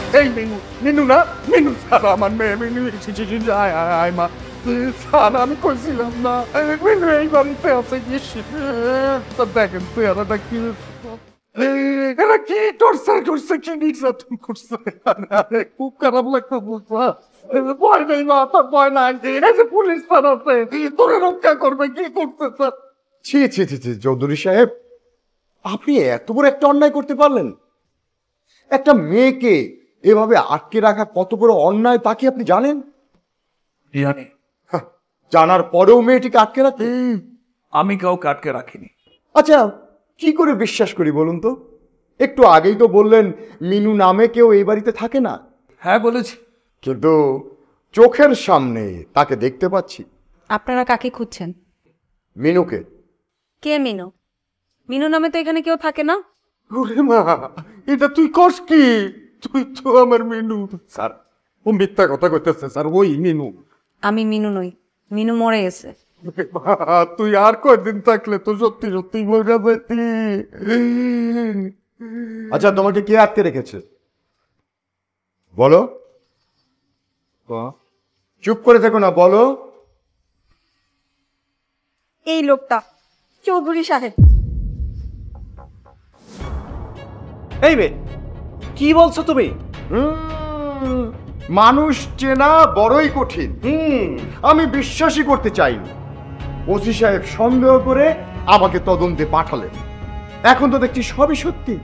Sir এই মিনু মিনু না Minu sir আমার মেয়ে মিনু আয় আয় আয় মা স্যার আমি কইছিলাম না মিনু এই বাড়িতে আছে দেখেন চেহারাটা কি এরা কি করছে করছে কি নির্যাতন করছে খুব খারাপ লাগতো ভয় নেই মা তার ভয় নাই এই যে পুলিশ স্যার আছে তোরে রক্ষা করবে কি করছে স্যার ছি ছি ছি ছি চৌধুরী সাহেব, আপনি এত বড় একটা অন্যায় করতে পারলেন? একটা মেয়েকে এভাবে আটকে রাখা কত বড় অন্যায় তা কি আপনি জানেন? জানি জানার পরেও মেয়েটিকে আটকে রাখতে? আমি কাউকে আটকে রাখিনি। আচ্ছা, কি করে বিশ্বাস করি বলুন তো? একটু আগেই তো বললেন মিনু নামে কেউ এই বাড়িতে থাকে না। হ্যাঁ বলেছি, কিন্তু চোখের সামনে তাকে দেখতে পাচ্ছি। আপনারা কাকে খুঁজছেন? মিনুকে। কে মিনু? মিনু নামে তো এখানে কেউ থাকে না। ওরে মা এটা তুই কস কি? তুই তো আমার মিনু। স্যার ও মিথ্যা কথা কইতেছে স্যার, ওই মিনু। আমি মিনু নই, মিনু মরে গেছে। তুই আর কয়দিন থাকলে তো সত্যি সত্যি মরে যেতি। আচ্ছা, তোমাকে কে আটকে রেখেছে বলো? চুপ করে থেকো না, বলো। এই লোকটা, চৌধুরী সাহেব। এই মেয়ে, কি বলছো তুমি? মানুষ চেনা বড়ই কঠিন। আমি বিশ্বাসই করতে চাইনি। ওসি সাহেব সন্দেহ করে আমাকে তদন্তে পাঠালেন, এখন তো দেখছি সবই সত্যি।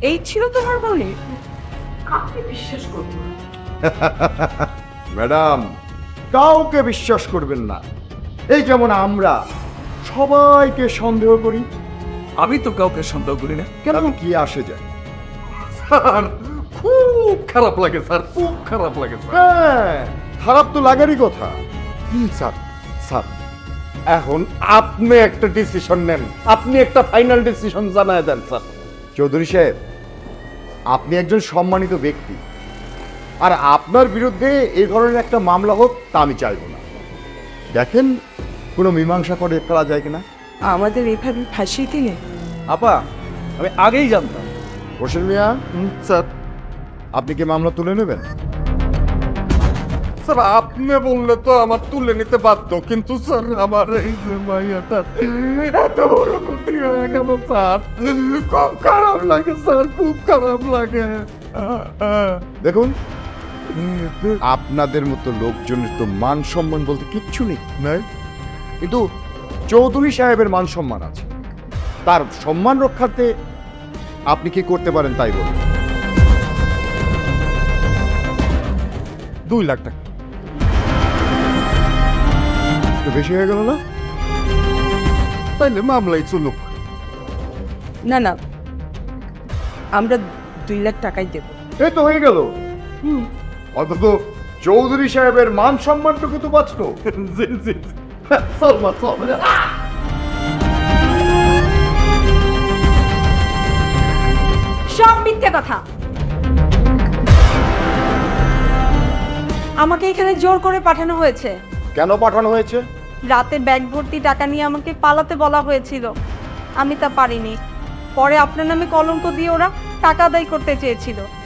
এই ছিল তোমার বলে? কাকে বিশ্বাস করবো? ম্যাডাম, কাউকে বিশ্বাস করবেন না। এই যেমন আমরা সবাইকে সন্দেহ করি। আমি তো কাউকে সন্দেহ করি না। কেন কি আসে যায়? স্যার খুব খারাপ লাগে স্যার, খুব খারাপ লাগে স্যার। হ্যাঁ, খারাপ তো লাগারই কথা। স্যার স্যার, এখন আপনি একটা ডিসিশন নেন, আপনি একটা ফাইনাল ডিসিশন জানায় দেন স্যার। চৌধুরী সাহেব, আপনি একজন সম্মানিত ব্যক্তি, আর আপনার বিরুদ্ধে এই ধরনের একটা মামলা হোক তা আমি চাইব না। দেখেন কোনো মীমাংসা করে ফেলা যায় কিনা। আমাদের এভাবে ফাঁসিয়ে দিলে? আপা, আমি আগেই জানতাম। হোসেন মিয়া, স্যার আপনি কি মামলা তুলে নেবেন? স্যার আপনি বললে তো আমার তুলে নিতে বাধ্য, কিন্তু স্যার আমার এই যে মাইয়াটা এত বড় ক্ষতি হয়ে গেল স্যার, খুব খারাপ লাগে স্যার, খুব খারাপ লাগে। দেখুন, আপনাদের মতো লোকজনের তো মান সম্মান বলতে কিচ্ছু নেই, কিন্তু চৌধুরী সাহেবের মান সম্মান আছে। তার সম্মান রক্ষার্থে আপনি কি করতে পারেন তাই বলুন। 2 লাখ টাকা একটু বেশি হয়ে গেল না? তাইলে মামলাই চলুক। না না, আমরা 2 লাখ টাকাই দেব। এই তো হয়ে গেল। অন্তত চৌধুরী সাহেবের মান সম্মানটুকু তো বাঁচলো। জি জি চল মা চল। সব মিথ্যে কথা। আমাকে এখানে জোর করে পাঠানো হয়েছে। কেন পাঠানো হয়েছে? রাতে ব্যাগ ভর্তি টাকা নিয়ে আমাকে পালাতে বলা হয়েছিল, আমি তা পারিনি। পরে আপনার নামে কলঙ্ক দিয়ে ওরা টাকা আদায় করতে চেয়েছিল,